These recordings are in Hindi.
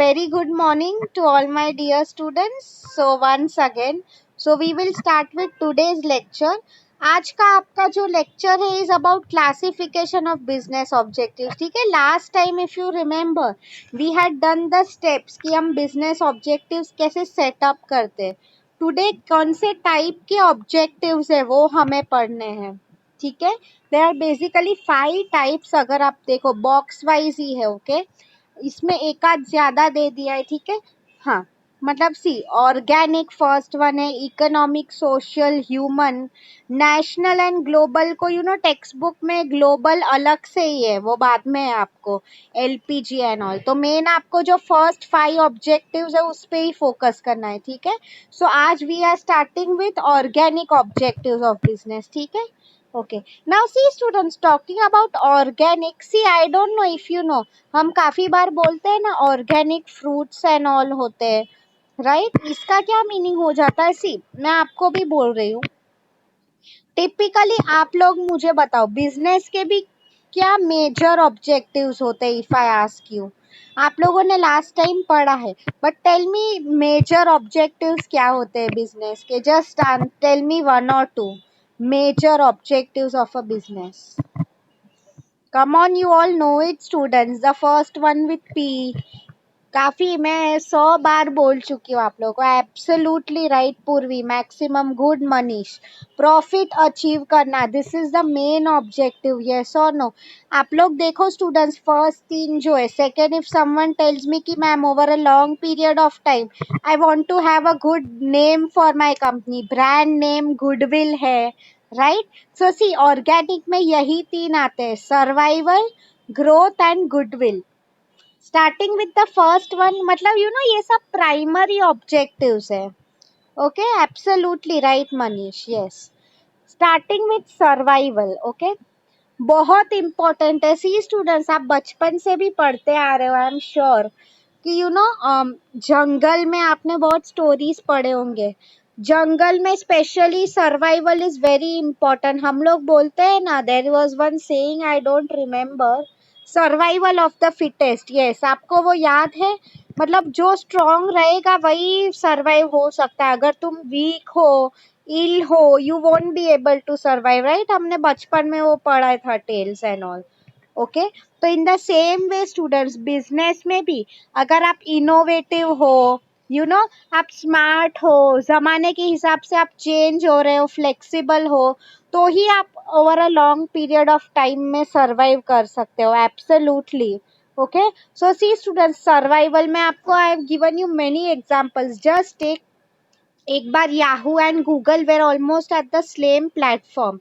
very good morning to all my dear students. So once again, we will start with today's lecture. आज का आपका जो लेक्चर है is about classification of business objectives. ठीक है, last time if you remember we had done the steps कि हम बिजनेस ऑब्जेक्टिव्स कैसे सेटअप करते हैं. टुडे कौन से टाइप के ऑब्जेक्टिव्स है वो हमें पढ़ने हैं. ठीक है, देयर आर बेसिकली 5 टाइप्स. अगर आप देखो बॉक्स वाइज ही है. ओके, इसमें एक आध ज्यादा दे दिया है. ठीक है, हाँ, मतलब सी ऑर्गेनिक फर्स्ट वन है, economic, social, human, national and global को टेक्स्ट बुक में ग्लोबल अलग से ही है, वो बाद में है आपको, एलपीजी एंड ऑल. तो मेन आपको जो फर्स्ट 5 ऑब्जेक्टिव्स है उस पे ही फोकस करना है. ठीक है, सो आज we are starting with organic objectives of business. ठीक है, okay, now see students, talking about organic, see I don't know if you know, हम काफी बार बोलते हैं ना ऑर्गेनिक फ्रूट्स एंड ऑल होते हैं, राइट? इसका क्या मीनिंग हो जाता है? सी मैं आपको भी बोल रही हूँ, टिपिकली आप लोग मुझे बताओ बिजनेस के भी क्या मेजर ऑब्जेक्टिव्स होते हैं. इफ आई आस्क यू, आप लोगों ने लास्ट टाइम पढ़ा है, but tell me major objectives क्या होते हैं बिजनेस के. Just tell me 1 or 2 major objectives of a business. Come on, you all know it students. The first one with P. काफी मैं 100 बार बोल चुकी हूँ आप लोगों को. Absolutely right Purvi. Maximum good Manish. Profit achieve करना, this is the main objective. Yes और नो? आप लोग देखो स्टूडेंट्स, फर्स्ट 3 जो है. Second, if someone tells me कि ma'am over a long period of time I want to have a good name for my company, brand name, goodwill है, राइट? सो सी ऑर्गेनिक में यही 3 आते हैं, survival, growth and goodwill. Starting with the first one, मतलब ये सब प्राइमरी ऑब्जेक्टिव्स है. Okay, absolutely right Manish. Yes, starting with survival. Okay, बहुत इंपॉर्टेंट है. सी स्टूडेंट्स, आप बचपन से भी पढ़ते आ रहे हो, आई एम श्योर कि जंगल में आपने बहुत स्टोरीज पढ़े होंगे. जंगल में specially survival is very important. हम लोग बोलते हैं ना, there was one saying, I don't remember, survival of the fittest. Yes, आपको वो याद है? मतलब जो स्ट्रांग रहेगा वही सर्वाइव हो सकता है. अगर तुम वीक हो, इल हो, you won't be able to survive, right? हमने बचपन में वो पढ़ा था, टेल्स एंड ऑल. ओके, तो in the same way students, business में भी अगर आप इनोवेटिव हो, आप स्मार्ट हो, जमाने के हिसाब से आप चेंज हो रहे हो, फ्लेक्सिबल हो, तो ही आप over a long period of time में सर्वाइव कर सकते हो. Absolutely. Okay, so see students, survival में आपको I have given you many examples. Just एक बार Yahoo and Google were almost at the same platform.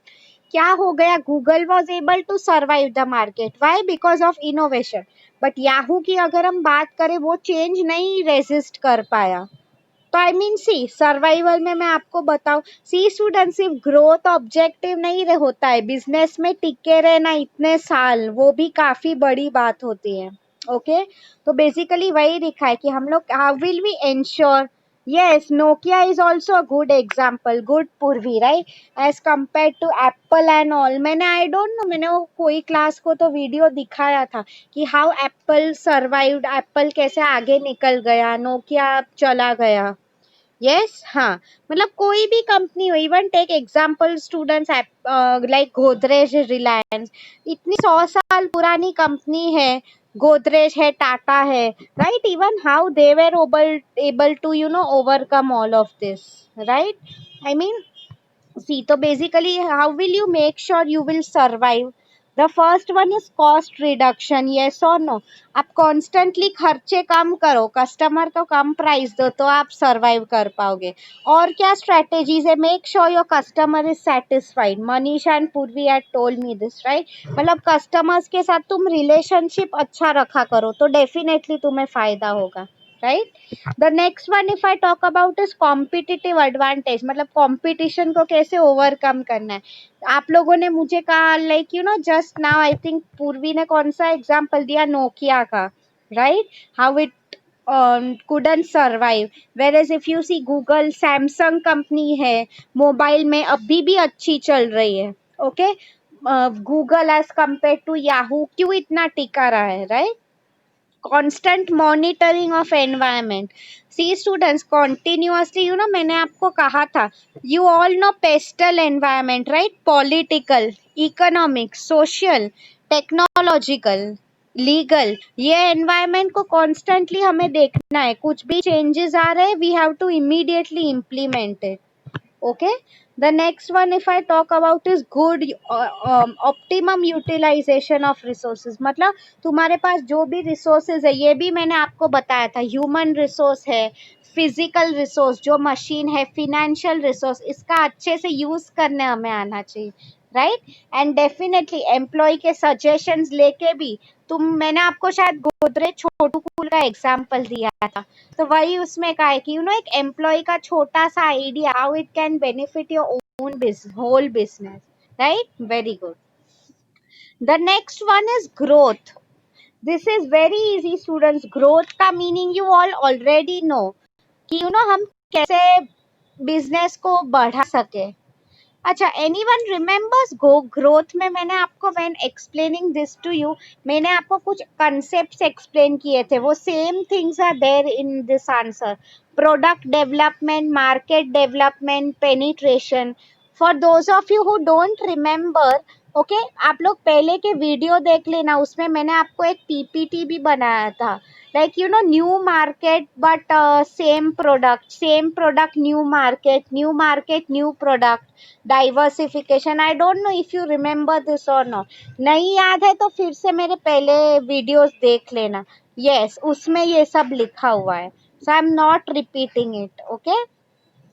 क्या हो गया? Google was able to survive the market. Why? Because of innovation. But Yahoo की अगर हम बात करें, वो चेंज नहीं रेजिस्ट कर पाया. तो आई मीन सी सर्वाइवल में मैं आपको बताऊं, सी स्टूडेंट, सिर्फ ग्रोथ ऑब्जेक्टिव नहीं होता है बिजनेस में. टिके रहना इतने साल, वो भी काफी बड़ी बात होती है. ओके, तो बेसिकली वही लिखा है कि हम लोग how will we ensure. yes, Nokia is also a good example, good पूर्वी, right? as compared to Apple and all. मैंने आई डोंट नो, मैंने वो कोई क्लास को तो वीडियो दिखाया था कि हाउ एप्पल सर्वाइव्ड, एप्पल कैसे आगे निकल गया, नोकिया चला गया. यस, हाँ, मतलब कोई भी कंपनी हो, even take example students, like Godrej, Reliance, इतनी 100 साल पुरानी कंपनी है. गोदरेज है, टाटा है, right? Even how they were able to overcome all of this, right? I mean see, तो basically how will you make sure you will survive? The first one is cost reduction. Yes और नो? आप कॉन्स्टेंटली खर्चे कम करो, कस्टमर को कम प्राइस दो, तो आप सर्वाइव कर पाओगे. और क्या स्ट्रेटेजीज है? Make sure your customer is satisfied. Manish and Purvi had told me this, right? मतलब कस्टमर्स के साथ तुम रिलेशनशिप अच्छा रखा करो, तो डेफिनेटली तुम्हें फायदा होगा, right? The next one if I talk about is competitive advantage. मतलब कॉम्पिटिशन को कैसे ओवरकम करना है. आप लोगों ने मुझे कहा, like just now I think Purvi ने कौन सा एग्जांपल दिया, नोकिया का, right? How it couldn't survive. whereas if you see Google, Samsung company है, मोबाइल में अभी भी अच्छी चल रही है. Okay, Google as compare to Yahoo क्यों इतना टिका रहा है, right? constant monitoring of environment. See students, continuously, मैंने आपको कहा था, you all know pestle environment, right? Political, economic, social, technological, legal, ये एनवायरमेंट को कॉन्स्टेंटली हमें देखना है. कुछ भी चेंजेस आ रहे हैं, we have to immediately implement it. Okay, the next one if I talk about is good optimum utilization of resources. मतलब तुम्हारे पास जो भी resources है, ये भी मैंने आपको बताया था, human resource है, physical resource जो machine है, financial resource, इसका अच्छे से use करने हमें आना चाहिए, right? And definitely employee के suggestions लेके भी मैंने आपको शायद गोदरेज छोटू कूल का एग्जाम्पल दिया था, तो वही उसमें कहा है कि एक एम्प्लॉय का छोटा सा idea how it can benefit your own whole business, right? Very good. The next one is growth. This is very easy students. Growth का meaning you all already know कि हम कैसे बिजनेस को बढ़ा सके. अच्छा, एनीवन रिमेम्बर्स ग्रोथ में मैंने आपको when explaining this to you, मैंने आपको कुछ कंसेप्ट्स एक्सप्लेन किए थे, वो same things are there in this answer. Product development, market development, penetration. For those of you who don't remember, okay, आप लोग पहले के वीडियो देख लेना, उसमें मैंने आपको एक पीपीटी भी बनाया था, like new market but same product new market new product, diversification. I don't know if you remember this और नॉट. नहीं याद है तो फिर से मेरे पहले वीडियोस देख लेना. यस, उसमें ये सब लिखा हुआ है, so I am not repeating it. Okay,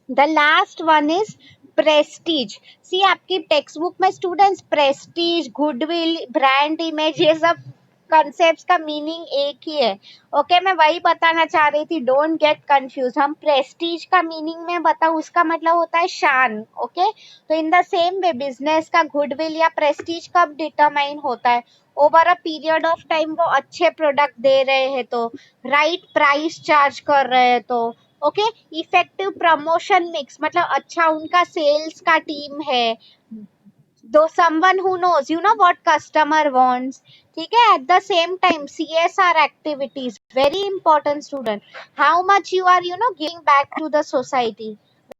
the last one is prestige. See आपकी टेक्स्ट बुक में students prestige, goodwill, brand image, ये सब कंसेप्ट्स का मीनिंग एक ही है. ओके, मैं वही बताना चाह रही थी, डोंट गेट कंफ्यूज. हम प्रेस्टीज का मीनिंग में बताऊं, उसका मतलब होता है शान. ओके, तो in the same way business का गुडविल या प्रेस्टीज कब डिटरमाइन होता है? Over a period of time. वो अच्छे प्रोडक्ट दे रहे हैं तो, राइट प्राइस चार्ज कर रहे हैं तो, ओके, इफेक्टिव प्रमोशन मिक्स, मतलब अच्छा उनका सेल्स का टीम है, दो someone who knows what customer wants. ठीक है, at the same time CSR activities very important student, how much you are giving back to the society,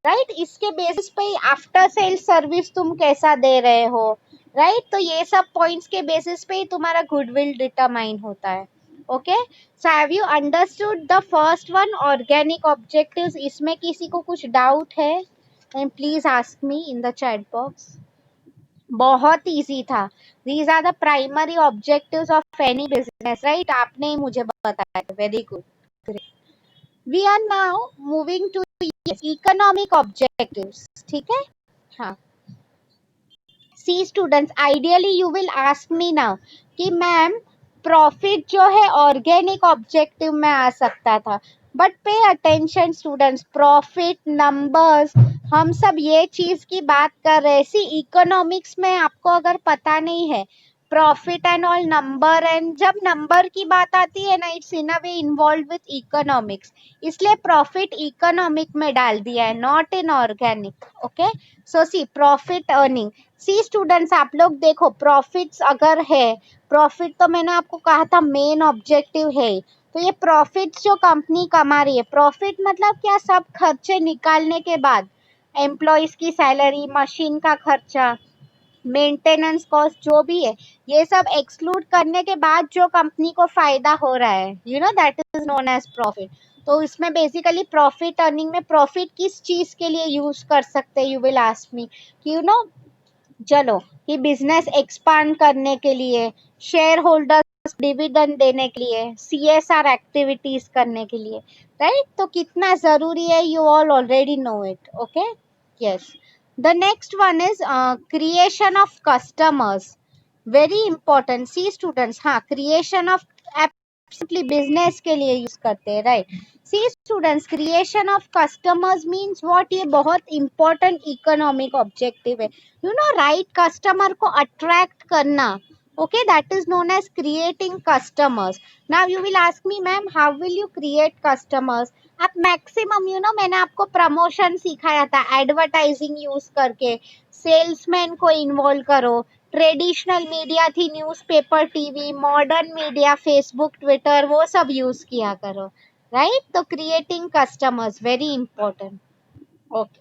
right? इसके बेसिस पे ही आफ्टर सेल सर्विस तुम कैसा दे रहे हो, राइट? तो ये सब पॉइंट्स के बेसिस पे ही तुम्हारा गुडविल डिटरमाइन होता है. Okay, so have you understood the first one, organic objectives? इसमें किसी को कुछ डाउट है? And please ask me in the chat box. बहुत इजी था. These are the primary objectives of any business, right? आपने ही मुझे बताया. Very good, great. We are now moving to economic objectives. ठीक है, हाँ. See students, ideally you will ask me now कि मैम प्रॉफिट जो है ऑर्गेनिक ऑब्जेक्टिव में आ सकता था, but pay attention students, profit numbers, हम सब ये चीज की बात कर रहे हैं. सी इकोनॉमिक्स में आपको अगर पता नहीं है, profit and all number, and जब नंबर की बात आती है ना, it's in a way involve with economics, इसलिए प्रॉफिट इकोनॉमिक में डाल दिया है, not in organic. Okay, so see profit earning. See students, आप लोग देखो, प्रॉफिट्स अगर है, प्रॉफिट तो मैंने आपको कहा था मेन ऑब्जेक्टिव है, तो ये प्रॉफिट्स जो कंपनी कमा रही है, प्रॉफिट मतलब क्या? सब खर्चे निकालने के बाद, एम्प्लॉयज की सैलरी, मशीन का खर्चा, मेंटेनेंस कॉस्ट जो भी है, ये सब एक्सक्लूड करने के बाद जो कंपनी को फायदा हो रहा है, that is known as profit. तो इसमें बेसिकली प्रॉफिट अर्निंग में प्रॉफिट किस चीज के लिए यूज कर सकते हैं? यू विल आस्क मी कि चलो कि बिजनेस एक्सपांड करने के लिए, शेयर होल्डर्स डिविडेंड देने के लिए, सीएसआर एक्टिविटीज करने के लिए, राइट? तो कितना जरूरी है, you all already know it. Okay, yes. The next one is creation of customers. Very important. See students, हाँ, क्रिएशन ऑफ एब्सोल्युटली बिजनेस के लिए यूज करते हैं, right? See students, creation of customers means what? ये बहुत इंपॉर्टेंट इकोनॉमिक ऑब्जेक्टिव है. राइट कस्टमर को अट्रैक्ट करना. Okay, that is known as creating customers. Now you will ask me, ma'am how will you create customers? आप मैक्सिमम मैंने आपको प्रमोशन सिखाया था, एडवर्टाइजिंग यूज करके, सेल्समैन को इन्वॉल्व करो, ट्रेडिशनल मीडिया थी, newspaper, TV, modern media, Facebook, Twitter, वो सब यूज किया करो, राइट? तो creating customers very important. Okay,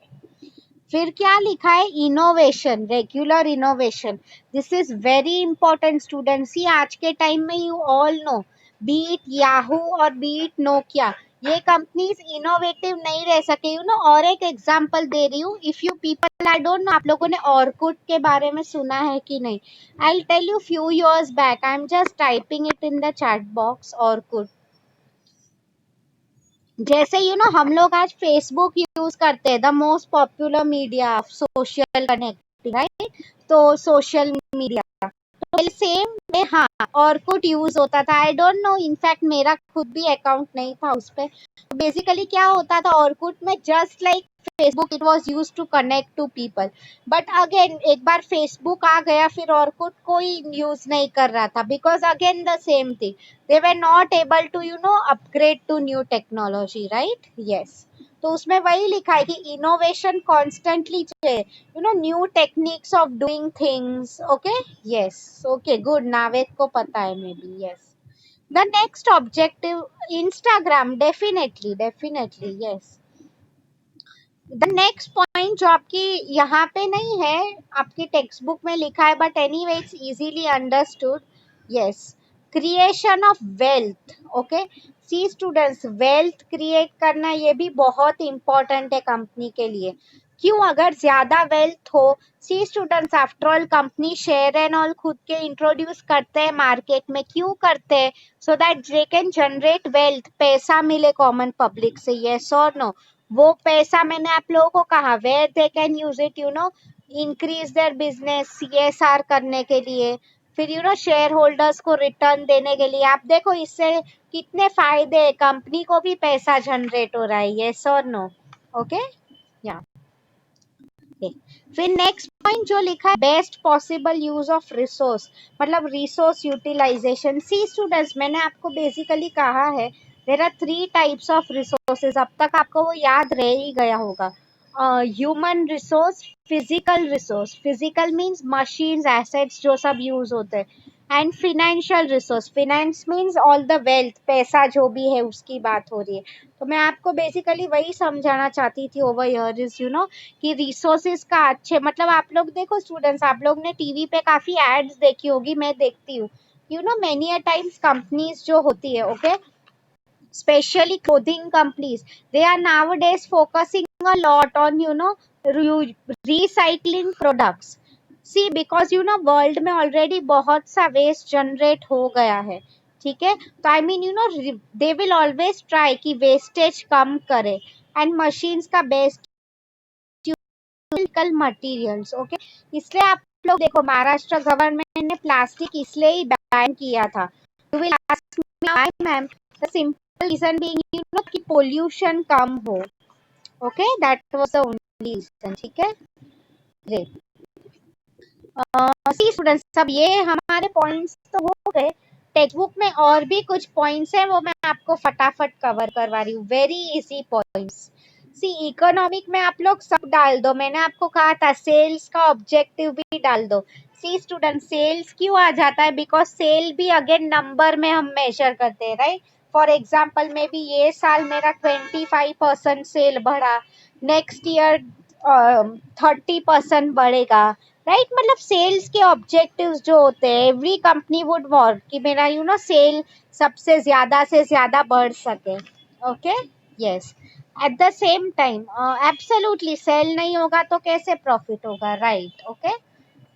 फिर क्या लिखा है? Innovation, regular innovation, this is very important students. ही आज के टाइम में you all know, be it Yahoo और बीट नोकिया, ये कंपनीज इनोवेटिव नहीं रह सके, यू नो। और एक एग्जांपल दे रही हूँ, if you people, I don't no आप लोगों ने ऑर्कुट के बारे में सुना है कि नहीं। I will tell you few years back, I am just typing it in the chat box, Orkut. जैसे यू नो हम लोग आज फेसबुक यूज करते हैं, the most popular media social connecting, right? तो सोशल मीडिया, तो सेम में हाँ ऑर्कुट यूज होता था। आई डोंट नो, इनफैक्ट मेरा खुद भी अकाउंट नहीं था उस पे। बेसिकली क्या होता था ऑर्कुट में, just like Facebook, it was used to connect to people. But again एक बार फेसबुक आ गया, फिर ऑर्कुट कोई यूज नहीं कर रहा था, because again the same thing, they were not able to you know upgrade to new technology, right? Yes, तो उसमें वही लिखा है कि इनोवेशन कॉन्स्टेंटली चाहिए, you know, new techniques of doing things. Okay, yes, okay, good, Naved को पता है may be. Yes, the next objective, Instagram, definitely definitely, yes. The next point जो आपकी यहाँ पे नहीं है, आपकी टेक्स्ट बुक में लिखा है, but anyway it's easily understood. Yes, creation of wealth. Okay, see students, wealth create करना ये भी बहुत इंपॉर्टेंट है कंपनी के लिए। क्यों? अगर ज्यादा वेल्थ हो, see students, after all company share and all खुद के इंट्रोड्यूस करते हैं मार्केट में, क्यों करते हैं? So that they can generate wealth, पैसा मिले कॉमन पब्लिक से, यस और नो? वो पैसा मैंने आप लोगों को कहा, where they can use it, you know, increase their business, CSR करने के लिए, फिर यू नो शेयर होल्डर्स को रिटर्न देने के लिए। आप देखो इससे कितने फायदे, कंपनी को भी पैसा जनरेट हो रहा है, यस और नो? ओके, या फिर नेक्स्ट पॉइंट जो लिखा है, best possible use of resource, मतलब रिसोर्स यूटिलाइजेशन। सी स्टूडेंट्स, मैंने आपको बेसिकली कहा है there are 3 types of resources, अब तक आपको वो याद रह ही गया होगा। Human resource, physical resource, physical means machines, assets जो सब यूज होते हैं, and financial resource, finance means all the wealth, पैसा जो भी है उसकी बात हो रही है। तो मैं आपको बेसिकली वही समझाना चाहती थी over here, is you know, कि रिसोर्सेज का अच्छे, मतलब आप लोग देखो स्टूडेंट्स, आप लोग ने टीवी पे काफी एड्स देखी होगी, मैं देखती हूँ, you know, many a times companies जो होती है, okay, especially clothing companies, they are nowadays focusing a lot on you know recycling products. See, because you know world में already बहुत सा waste generate हो गया है, ठीक है? तो I mean you know they will always try कि wastage कम करे, and machines का best मटेरियल्स, ओके। इसलिए आप लोग देखो महाराष्ट्र गवर्नमेंट ने प्लास्टिक इसलिए ही बैन किया था। You will ask me why ma'am, the simple reason being you know कि पोल्यूशन कम हो, okay, that was the only reason, ठीक है? ग्रेट। सी स्टूडेंट्स, सब ये हमारे पॉइंट्स तो हो गए। टेक्स्ट बुक में और भी कुछ पॉइंट्स हैं, वो मैं आपको फटाफट कवर करवा रही हूँ, वेरी इजी पॉइंट्स। सी, इकोनॉमिक में आप लोग सब डाल दो, मैंने आपको कहा था सेल्स का ऑब्जेक्टिव भी डाल दो। सी स्टूडेंट, सेल्स क्यों आ जाता है? बिकॉज सेल भी अगेन नंबर में हम मेजर करते हैं, right? For example may be ये साल मेरा 25% सेल बढ़ा, नेक्स्ट ईयर 30% बढ़ेगा, राइट? मतलब सेल्स के ऑब्जेक्टिव्स जो होते हैं, एवरी कंपनी वुड वर्क कि मेरा यू नो सेल सबसे ज्यादा से ज्यादा बढ़ सके, okay, yes. At the same time absolutely sale नहीं होगा तो कैसे प्रॉफिट होगा, right? Okay,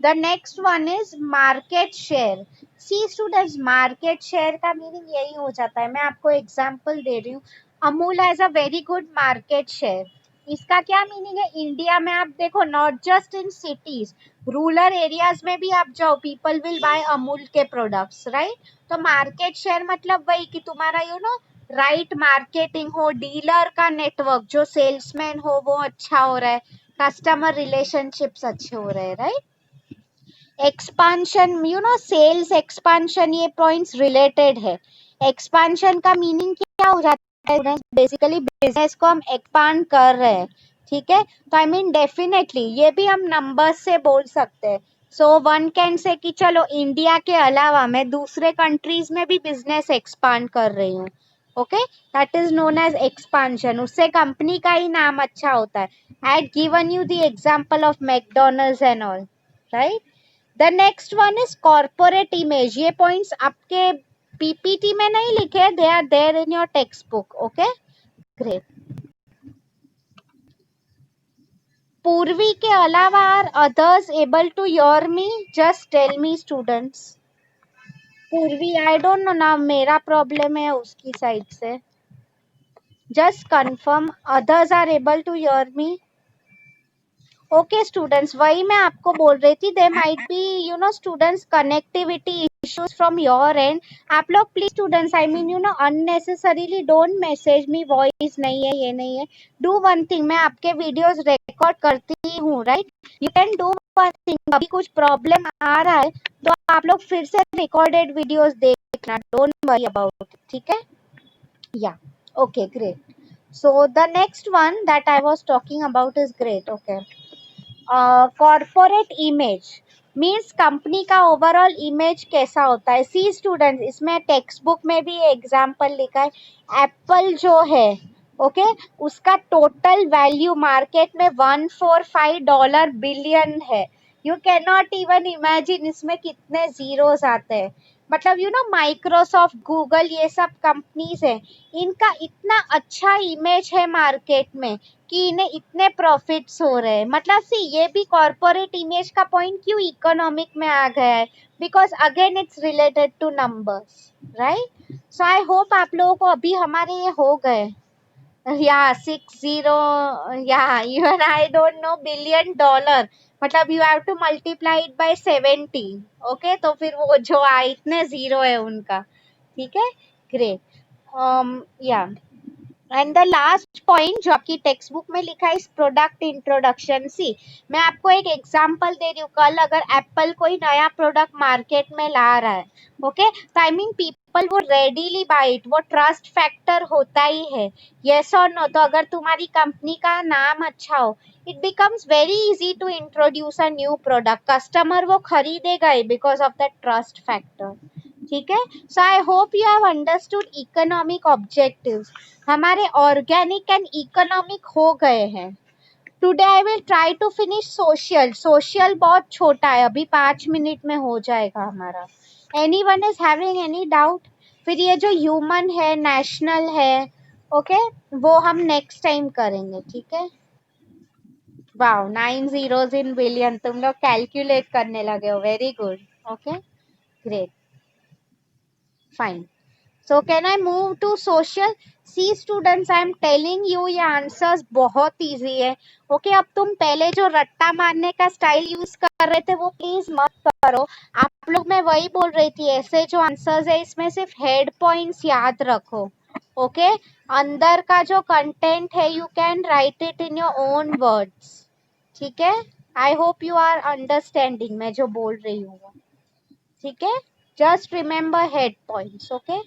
the next one is market share. See students, market share का मीनिंग यही हो जाता है, मैं आपको एग्जांपल दे रही हूँ, Amul has a very good market share. इसका क्या मीनिंग है? इंडिया में आप देखो, not just in cities, rural areas में भी आप जाओ, पीपल विल बाय अमूल के प्रोडक्ट्स, राइट? तो मार्केट शेयर मतलब वही कि तुम्हारा यू नो राइट मार्केटिंग हो, डीलर का नेटवर्क, जो सेल्समैन हो वो अच्छा हो रहा है, कस्टमर रिलेशनशिप्स अच्छे हो रहे हैं, right? Expansion, you know sales expansion, ये पॉइंट्स रिलेटेड है। एक्सपांशन का मीनिंग क्या हो जाता है? बेसिकली बिजनेस को हम एक्सपांड कर रहे हैं, ठीक है? तो आई मीन डेफिनेटली ये भी हम नंबर्स से बोल सकते हैं। सो वन कैन से कि चलो इंडिया के अलावा मैं दूसरे कंट्रीज में भी बिजनेस एक्सपांड कर रही हूँ. Okay, that is known as expansion. उससे कंपनी का ही नाम अच्छा होता है. I had given you the example of McDonald's and all, right. The next one is corporate image. ये पॉइंट्स आपके पीपीटी में नहीं लिखे, they are there in your text book. Okay, great. Purvi के अलावा are others able to your me? Just tell me students. Purvi, I don't no ना, मेरा प्रॉब्लम है उसकी साइड से. Just confirm others are able to hear me. Okay students, वही मैं आपको बोल रही थी, they might be students connectivity issues from your end. आप लोग please students, I mean unnecessarily don't message me voice नहीं है, ये नहीं है. डू वन थिंग, मैं आपके वीडियोस रिकॉर्ड करती हूँ, right. You can do one thing, अभी कुछ प्रॉब्लम आ रहा है तो आप लोग फिर से रिकॉर्डेड वीडियोस देखना, डोंट वरी अबाउट इट, ठीक है. या okay, great. So the next one that I was talking about is great. Okay. Corporate image means company का ओवरऑल इमेज कैसा होता है. सी स्टूडेंट्स, इसमें टेक्स्ट बुक में भी एग्जाम्पल लिखा है. एप्पल जो है, ओके, उसका टोटल वैल्यू मार्केट में $145 बिलियन है. You can not even imagine इसमें कितने जीरोस आते हैं. मतलब माइक्रोसॉफ्ट, गूगल, ये सब कंपनीज है, इनका इतना अच्छा इमेज है मार्केट में कि इन्हें इतने प्रॉफिट्स हो रहे हैं. मतलब सी, ये भी कॉर्पोरेट इमेज का पॉइंट क्यों इकोनॉमिक में आ गया है, because again it's related two numbers, right. So I hope आप लोगों को अभी हमारे ये हो गए. या 60, या even I don't know, $1 billion, मतलब you have to multiply it by 70. Okay, तो फिर वो जो इतने जीरो है उनका, ठीक है. ग्रेट. या एंड द लास्ट पॉइंट जो आपकी टेक्स्ट बुक में लिखा है इस प्रोडक्ट इंट्रोडक्शन. सी, मैं आपको एक एग्जांपल दे रही हूँ. कल अगर एप्पल कोई नया प्रोडक्ट मार्केट में ला रहा है, ओके, तो आई मीन पीपल वो रेडीली बाय इट, वो ट्रस्ट फैक्टर होता ही है. यस और नो. तो अगर तुम्हारी कंपनी का नाम अच्छा हो, it becomes very easy to introduce a new product. Customer वो खरीदेगा ही because of that trust factor, ठीक है. So I hope you have understood economic objectives. हमारे ऑर्गेनिक एंड इकोनॉमिक हो गए हैं. Today I will try to finish social. Social बहुत छोटा है, अभी 5 मिनट में हो जाएगा हमारा. Anyone is having any doubt? फिर ये जो ह्यूमन है, नेशनल है, ओके, वो हम नेक्स्ट टाइम करेंगे, ठीक है. वाओ, 9 zeros इन बिलियन, तुम लोग कैलकुलेट करने लगे हो. Very good. Okay, great, fine. So can I move to social? See students, I am telling you ये आंसर्स बहुत इजी है. ओके, अब तुम पहले जो रट्टा मारने का स्टाइल यूज कर रहे थे वो प्लीज मत करो. आप लोग, मैं वही बोल रही थी, ऐसे जो आंसर्स है इसमें सिर्फ हेड पॉइंट्स याद रखो. ओके, अंदर का जो कंटेंट है you can write it in your own words, ठीक है. I hope you are understanding मैं जो बोल रही हूँ, ठीक है. Just remember head points, okay?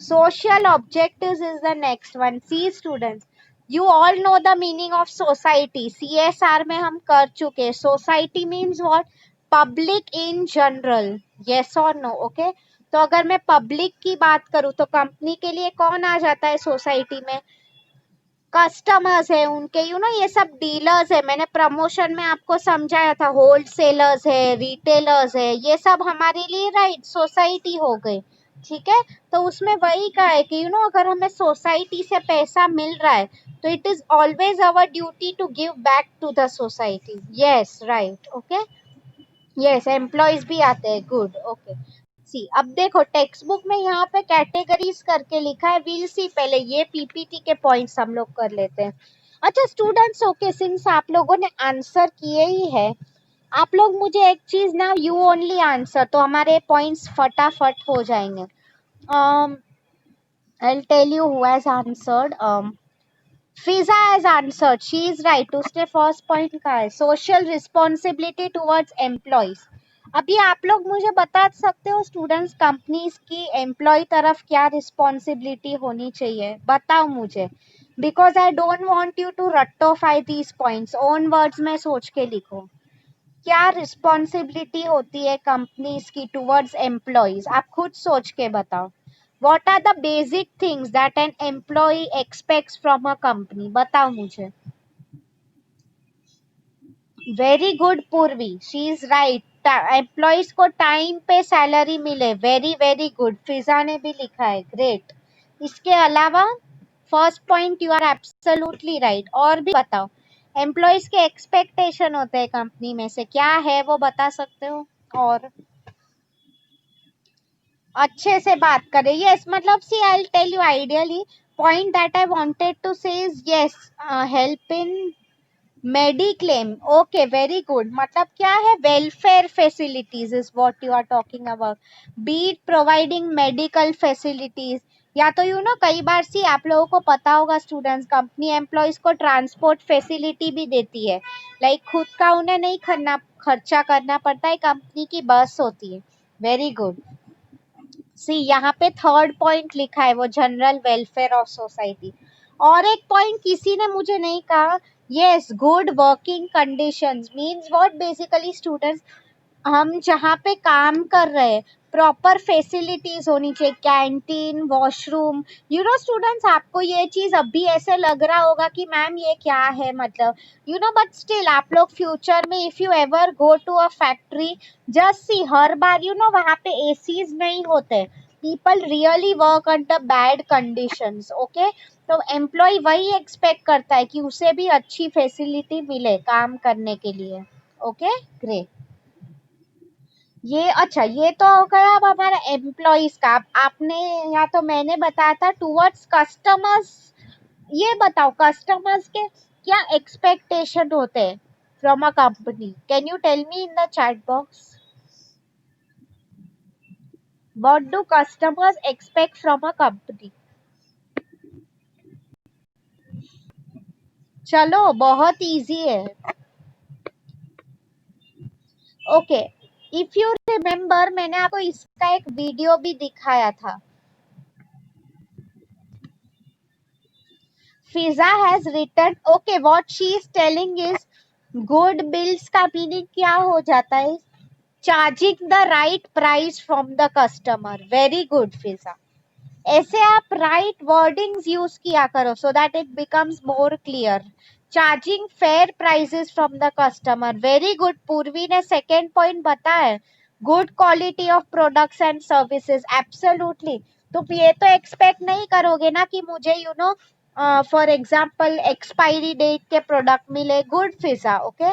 Social objectives is the next one. See students, you all know the meaning of society. CSR में हम कर चुके. Society means what? Public in general. Yes or no? Okay? तो अगर मैं पब्लिक की बात करूँ तो कंपनी के लिए कौन आ जाता है सोसाइटी में? कस्टमर्स है उनके, ये सब डीलर्स है. मैंने प्रमोशन में आपको समझाया था, होलसेलर्स है, रिटेलर्स है, ये सब हमारे लिए राइट सोसाइटी हो गई, ठीक है. तो उसमें वही कहा है कि अगर हमें सोसाइटी से पैसा मिल रहा है तो it is always our duty to give back to the society. Yes, right. Okay, yes, employees भी आते हैं. गुड. ओके, सी, अब देखो टेक्स्ट बुक में यहाँ पे कैटेगरीज करके लिखा है. वील सी, पहले ये पीपीटी के पॉइंट्स हम लोग कर लेते हैं. अच्छा स्टूडेंट्स, ओके, सिंस आप लोगों ने आंसर किए ही है, आप लोग मुझे एक चीज ना, यू ओनली आंसर, तो हमारे पॉइंट्स फटाफट हो जाएंगे. I will tell you who has answered. Fiza has answered, she is right. उसने फर्स्ट पॉइंट कहा है सोशल रिस्पॉन्सिबिलिटी टुवर्ड्स एम्प्लॉयज. अभी आप लोग मुझे बता सकते हो स्टूडेंट्स, कंपनीज की एम्प्लॉय तरफ क्या रिस्पॉन्सिबिलिटी होनी चाहिए, बताओ मुझे. Because I don't want you to रट्टोफाई दीज पॉइंट्स. ओन वर्ड्स में सोच के लिखो. क्या रिस्पॉन्सिबिलिटी होती है कंपनीज की टुवर्ड्स एम्प्लॉयज? आप खुद सोच के बताओ. What are the basic things that an employee expects from a company? बताओ मुझे. Very good Purvi, she is right. Employees को टाइम पे सैलरी मिले. Very very good. फिजा ने भी लिखा है. ग्रेट. इसके अलावा first point you are absolutely right. और भी बताओ. एम्प्लॉयज के एक्सपेक्टेशन होते हैं कंपनी में से, क्या है वो बता सकते हो? और अच्छे से बात करें. यस, मतलब see I will tell you ideally. Point that I wanted to say is yes, help in mediclaim. Okay, very good. मतलब क्या है? Welfare facilities is what you are talking about. Be it providing medical facilities, या तो कई बार सी आप लोगों को पता होगा स्टूडेंट्स, कंपनी एम्प्लॉयज को ट्रांसपोर्ट फैसिलिटी भी देती है. लाइक खुद का उन्हें नहीं खर्चा करना पड़ता है, कंपनी की बस होती है. Very good. सी यहाँ पे थर्ड पॉइंट लिखा है वो जनरल वेलफेयर ऑफ सोसाइटी. और एक पॉइंट किसी ने मुझे नहीं कहा. Yes, good working conditions means what? Basically students, हम जहाँ पे काम कर रहे हैं प्रॉपर फैसिलिटीज होनी चाहिए. Canteen, washroom. स्टूडेंट्स, आपको ये चीज अभी ऐसे लग रहा होगा कि मैम ये क्या है, मतलब बट स्टिल आप लोग फ्यूचर में if you ever go to a factory, just see, हर बार वहाँ पे एसीज नहीं होते. People really work under bad conditions. Okay, तो एम्प्लॉय वही एक्सपेक्ट करता है कि उसे भी अच्छी फैसिलिटी मिले काम करने के लिए. Okay, great. ये अच्छा, ये तो हो गया अब हमारा एम्प्लॉयज का. आपने या तो मैंने बताया था टुवर्ड्स कस्टमर्स. ये बताओ कस्टमर्स के क्या एक्सपेक्टेशन होते हैं from a company? Can you tell me in the chat box? What do customers expect from a company? चलो, बहुत इजी है. ओके, इफ यू रिमेम्बर, मैंने आपको इसका एक वीडियो भी दिखाया था. Fiza has written. Okay, what she is telling is good bills का मीनिंग क्या हो जाता है? Charging the right price from the customer. Very good Fiza. ऐसे आप राइट वर्डिंग्स यूज किया करो so that it becomes more clear. Charging fair prices from the customer. Very good. Purvi ने सेकेंड पॉइंट बताया. Good quality of products and services. Absolutely. तो ये तो एक्सपेक्ट नहीं करोगे ना कि मुझे फॉर एग्जाम्पल एक्सपायरी डेट के प्रोडक्ट मिले. Good Fiza. Okay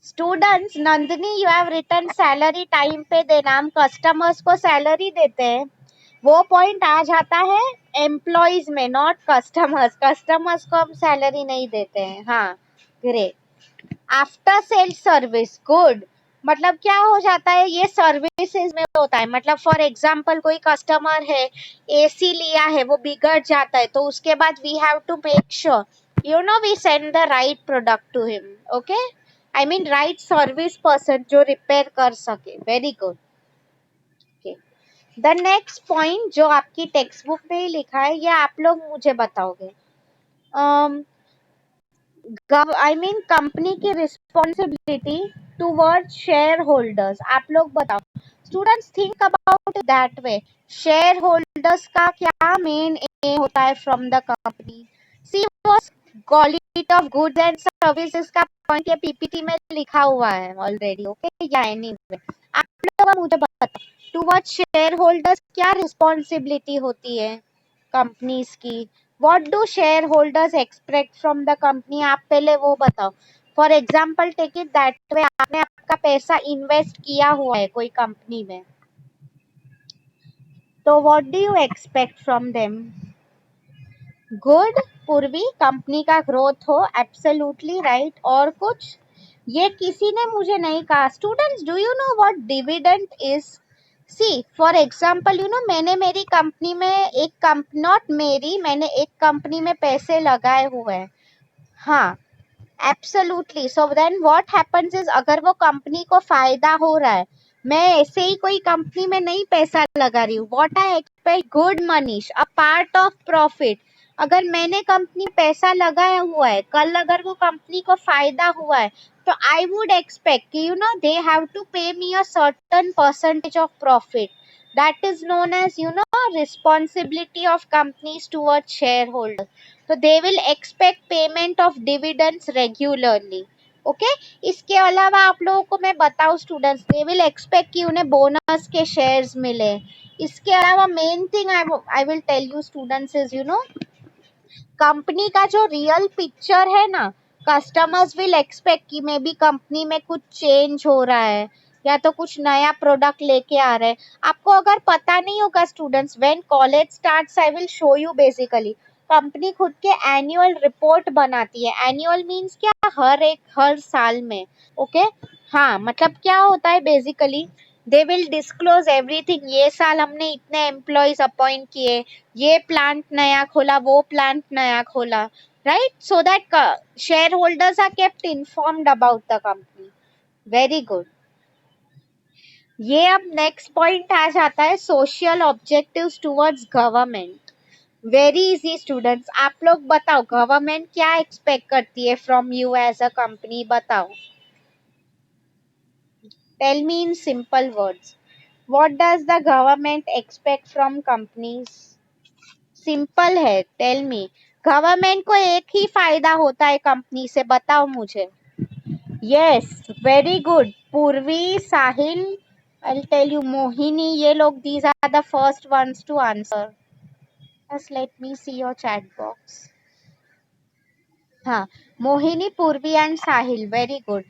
students, Nandini you have written salary time पे देना. हम कस्टमर्स को सैलरी देते हैं. वो पॉइंट आ जाता है एम्प्लॉयज में, नॉट कस्टमर्स. कस्टमर्स को हम सैलरी नहीं देते हैं. हाँ, great. After sale service. Good. मतलब क्या हो जाता है? ये सर्विसेज में होता है. मतलब फॉर एग्जांपल कोई कस्टमर है, एसी लिया है, वो बिगड़ जाता है, तो उसके बाद we have to make sure we send the right product to him. Okay, I mean right service person जो रिपेयर कर सके. Very good. The next point जो आपकी टेक्स्ट बुक में ही लिखा है, ये आप लोग मुझे बताओगे. आई मीन कंपनी की रिस्पॉन्सिबिलिटी टुवर्ड शेयर होल्डर्स. आप लोग बताओ. Students, think about that way. Share holders का क्या मेन एम होता है from the company? See was quality of goods and services का पॉइंट ये पीपीटी में लिखा हुआ है ऑलरेडी. ओके, या एनीवे आप लोग मुझे बताओ टुवर्ड शेयर होल्डर्स क्या रिस्पॉन्सिबिलिटी होती है कंपनीज की? What do share holders expect from the company? आप पहले वो बताओ. For example take it that way, आपने आपका पैसा इन्वेस्ट किया हुआ है कोई कंपनी में, तो what do you expect from them? Good. Purvi, company का ग्रोथ हो. Absolutely right. और कुछ? ये किसी ने मुझे नहीं कहा. Students, do you know what dividend is? See for example मैंने मेरी कंपनी में नॉट मेरी, मैंने एक कंपनी में पैसे लगाए हुए हैं. हाँ, absolutely. So then what happens is, अगर वो कंपनी को फायदा हो रहा है, मैं ऐसे ही कोई कंपनी में नहीं पैसा लगा रही हूँ. What I expect? Good Manish, a part of profit. अगर मैंने कंपनी में पैसा लगाया हुआ है, कल अगर वो कंपनी को फायदा हुआ है, तो आई वुड एक्सपेक्ट कि दे have to pay me a certain percentage of profit. That is known as responsibility of companies towards shareholders. So they will expect payment of dividends regularly. Okay इसके अलावा आप लोगों को मैं बताऊं स्टूडेंट्स, दे विल एक्सपेक्ट कि उन्हें बोनस के शेयर्स मिले. इसके अलावा main thing I will tell you students is company का जो रियल पिक्चर है ना, कस्टमर्स विल एक्सपेक्ट कि मे बी कंपनी में कुछ चेंज हो रहा है या तो कुछ नया प्रोडक्ट लेके आ रहे हैं. आपको अगर पता नहीं होगा students, when college starts I will show you. Basically company खुद के एनुअल रिपोर्ट बनाती है. एनुअल मींस क्या, हर साल में. ओके हाँ, मतलब क्या होता है basically, they will disclose everything. ये साल हमने इतने एम्प्लॉयज अपॉइंट किए, ये प्लांट नया खोला, वो प्लांट नया खोला, right. So that share holders are kept informed about the company. Very good. ये अब नेक्स्ट पॉइंट आ जाता है, social objectives towards government. Very easy students, आप लोग बताओ गवर्नमेंट क्या एक्सपेक्ट करती है from you as a company. बताओ, tell me in simple words, what does the government expect from companies. Simple है, टेल मी. गवर्नमेंट को एक ही फायदा होता है कंपनी से, बताओ मुझे. Yes, very good. Purvi, Sahil, I tell you, Mohini, ये लोग, these are the first ones to answer. Just let me see your chat box. हाँ, Mohini, Purvi and Sahil, very good.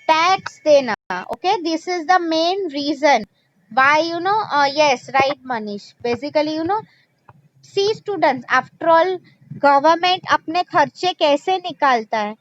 Tax देना. Okay, this is the main reason why yes, right Manish, basically see students, after all government अपने खर्चे कैसे निकालता है,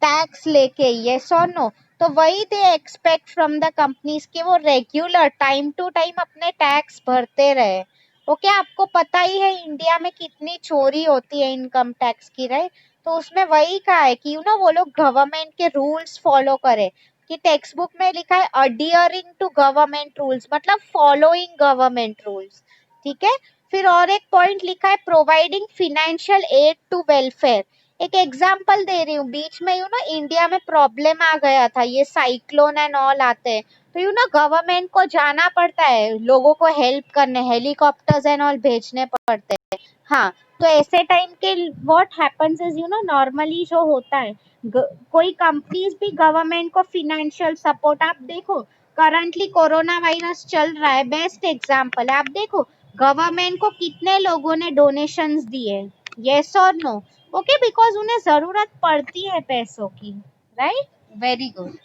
टैक्स लेके. यस और नो. तो वही they expect from the companies कि वो रेगुलर टाइम टू टाइम अपने टैक्स भरते रहे. ओके आपको पता ही है इंडिया में कितनी चोरी होती है इनकम टैक्स की, राइट. तो उसमें वही कहा है कि वो लोग गवर्नमेंट के रूल्स फॉलो करे. कि टेक्स्ट बुक में लिखा है अडियरिंग टू गवर्नमेंट रूल्स, मतलब फॉलोइंग गवर्नमेंट रूल्स. ठीक है. फिर और एक पॉइंट लिखा है, providing financial aid to welfare. एक एग्जाम्पल दे रही हूँ, बीच में इंडिया में प्रॉब्लम आ गया था, ये साइक्लोन एंड ऑल आते हैं, तो गवर्नमेंट को जाना पड़ता है लोगों को हेल्प करने, हेलीकॉप्टर्स एंड ऑल भेजने पड़ते हैं. हाँ, तो ऐसे टाइम के व्हाट हैपेंस इज नॉर्मली जो होता है, कोई कंपनीज भी गवर्नमेंट को फिनेंशियल सपोर्ट. आप देखो करंटली कोरोना वायरस चल रहा है, बेस्ट एग्जाम्पल है. आप देखो गवर्नमेंट को कितने लोगों ने डोनेशंस दिए. यस और नो. ओके, बिकॉज उन्हें जरूरत पड़ती है पैसों की, राइट. Very good.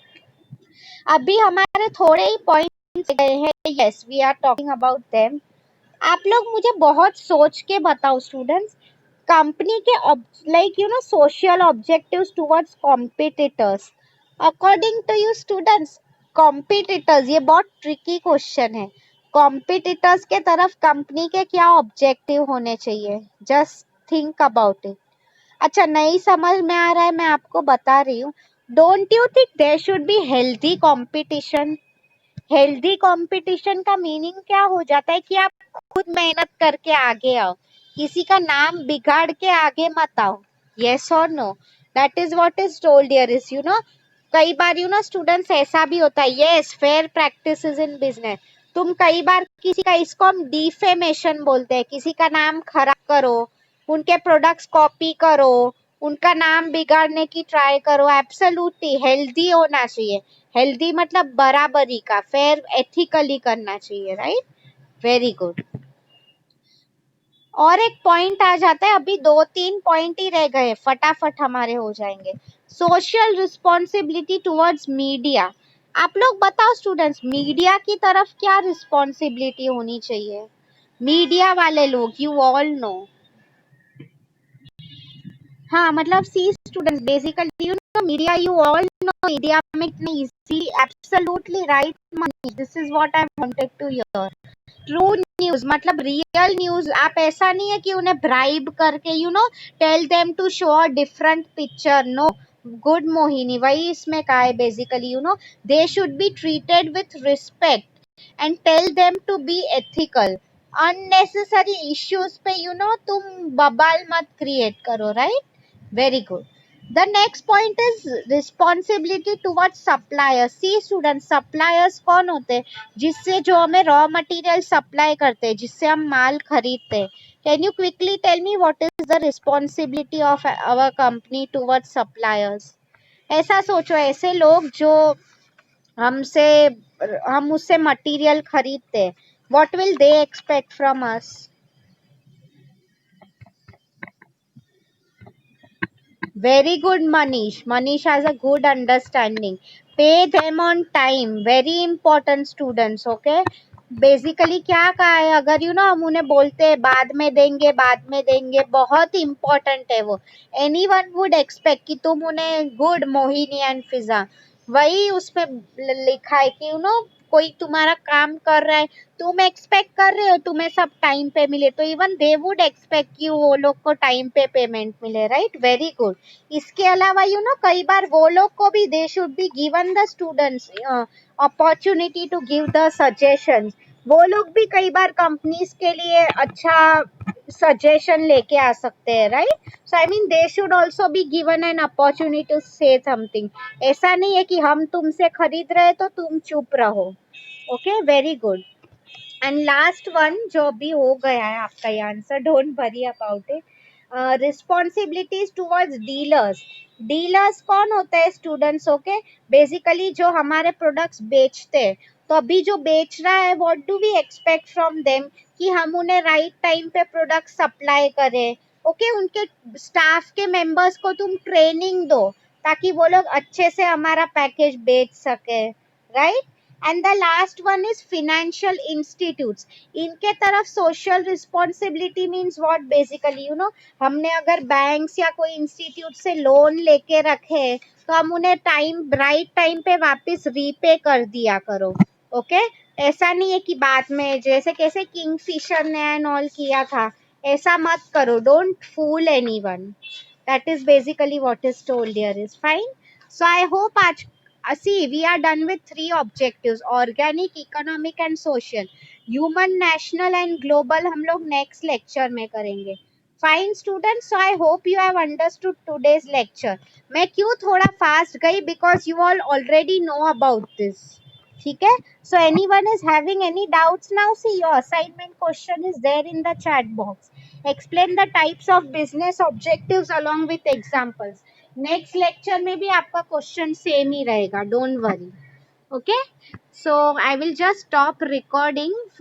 अभी हमारे थोड़े ही पॉइंट्स गए हैं. Yes, we are talking about them. आप लोग मुझे बहुत सोच के बताओ स्टूडेंट्स, कंपनी के social objectives towards competitors. According to you students, competitors, ये बहुत ट्रिकी क्वेश्चन है. कॉम्पिटिटर्स के तरफ कंपनी के क्या ऑब्जेक्टिव होने चाहिए, जस्ट थिंक अबाउट इट. अच्छा, नहीं समझ में आ रहा है, मैं आपको बता रही हूँ. Don't you think there should be healthy competition. Healthy competition का मीनिंग क्या हो जाता है कि आप खुद मेहनत करके आगे आओ, किसी का नाम बिगाड़ के आगे मत आओ. यस और no. That is what is told here is कई बार स्टूडेंट्स ऐसा भी होता है. Yes, fair practices in business. तुम कई बार किसी का, इसको हम डिफेमेशन बोलते हैं, किसी का नाम खराब करो, उनके प्रोडक्ट्स कॉपी करो, उनका नाम बिगाड़ने की ट्राई करो. एब्सोल्युटली हेल्दी होना चाहिए. हेल्दी मतलब बराबरी का, फेयर, एथिकली करना चाहिए, राइट. Very good. और एक पॉइंट आ जाता है, अभी 2-3 पॉइंट ही रह गए, फटाफट हमारे हो जाएंगे. Social responsibility towards media. आप लोग बताओ स्टूडेंट्स, मीडिया की तरफ क्या रिस्पॉन्सिबिलिटी होनी चाहिए. मीडिया वाले लोग, यू ऑल नो. हाँ, मतलब see students, basically media, you all know media में कितने easy. Absolutely right Manish, this is what I wanted to hear. True news मतलब रियल न्यूज. आप ऐसा नहीं है कि उन्हें ब्राइब करके tell them to show a different picture. No. Good Mohini, वही इसमें कहा है basically they should be treated with respect and tell them to be ethical. Unnecessary issues पे तुम बबाल मत क्रिएट करो, right? Very good. The next point is responsibility towards suppliers. See student, suppliers कौन होते हैं? जिससे जो हमें रॉ मटेरियल सप्लाई करते हैं, जिससे हम माल खरीदते हैं. Can you quickly tell me what is the responsibility of our company towards suppliers? ऐसा सोचो, ऐसे लोग जो हमसे हम उससे मटेरियल खरीदते हैं, what will they expect from us? Very good, Manish. Manish has a good understanding. Pay them on time. Very important, students. Okay. Basically क्या कहा है, अगर हम उन्हें बोलते हैं बाद में देंगे, बहुत इंपॉर्टेंट है वो. एनी वन वुड एक्सपेक्ट कि तुम उन्हें गुड मोहिनी एंड फिजा, वही उसमें लिखा है कि कोई तुम्हारा काम कर रहा है, तुम एक्सपेक्ट कर रहे हो तुम्हें सब टाइम पे मिले, तो इवन दे वुड एक्सपेक्ट कि वो लोग को टाइम पे पेमेंट मिले, राइट? Very good. इसके अलावा कई बार वो लोग को भी they should be given the students opportunity to give the suggestions. वो लोग भी कई बार कंपनीज के लिए अच्छा सजेशन लेके आ सकते हैं, right? So I mean they should also be given an opportunity to say something. ऐसा नहीं है कि हम तुमसे खरीद रहे तो तुम चुप रहो. Okay, very good. And last one जो भी हो गया है आपका ये answer, don't worry about it. Responsibilities towards dealers. Dealers कौन होते हैं स्टूडेंट्स? ओके, बेसिकली जो हमारे प्रोडक्ट्स बेचते हैं, तो अभी जो बेच रहा है, what do we expect from them? कि हम उन्हें राइट टाइम पे प्रोडक्ट सप्लाई करें. ओके, उनके स्टाफ के मेंबर्स को तुम ट्रेनिंग दो ताकि वो लोग अच्छे से हमारा पैकेज बेच सके, right? And the last one is financial institutes. इनके तरफ social responsibility means what? Basically हमने अगर बैंक्स या कोई इंस्टीट्यूट से लोन लेके रखे, तो हम उन्हें राइट टाइम पे वापस रीपे कर दिया करो. ओके, ऐसा नहीं है कि बाद में जैसे कैसे किंगफिशर ने एंड ऑल किया था, ऐसा मत करो. Don't fool anyone. That is basically what is told here is fine. So I hope see, we are done with three objectives: organic, economic and social. Human, national and global हम लोग next lecture में करेंगे. Fine students, so I hope you have understood today's lecture. मैं क्यों थोड़ा fast गई? Because you all already know about this. ठीक है? So anyone is having any doubts now? See, your assignment question is there in the chat box. Explain the types of business objectives along with examples. Next lecture में भी आपका क्वेश्चन सेम ही रहेगा, don't worry. Okay, so I will just stop recording.